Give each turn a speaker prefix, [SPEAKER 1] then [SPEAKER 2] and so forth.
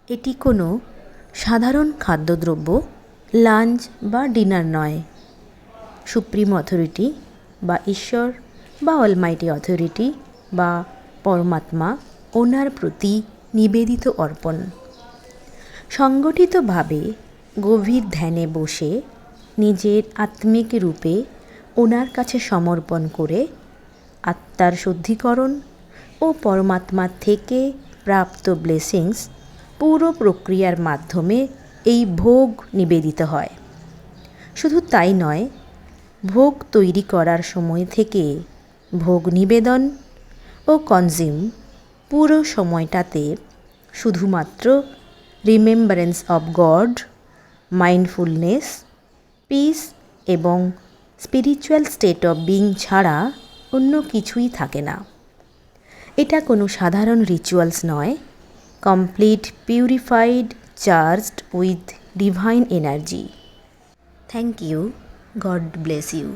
[SPEAKER 1] এটি কোনো সাধারণ খাদ্যদ্রব্য, লাঞ্চ বা ডিনার নয়। সুপ্রিম অথরিটি বা ঈশ্বর বা অলমাইটি অথরিটি বা পরমাত্মা ওনার প্রতি নিবেদিত অর্পণ। সংগঠিতভাবে গভীর ধ্যানে বসে নিজের আত্মিক রূপে ওনার কাছে সমর্পণ করে আত্মার শুদ্ধিকরণ ও পরমাত্মার থেকে প্রাপ্ত ব্লেসিংস পুরো প্রক্রিয়ার মাধ্যমে এই ভোগ নিবেদিত হয়। শুধু তাই নয়, ভোগ তৈরি করার সময় থেকে ভোগ নিবেদন ও কনজিউম পুরো সময়টাতে শুধুমাত্র remembrance of god, mindfulness, piece এবং স্পিরিচুয়াল স্টেট অফ বিং ছাড়া অন্য কিছুই থাকে না। এটা কোনো সাধারণ রিচুয়ালস নয়, complete purified, charged with divine energy. Thank you, God bless you.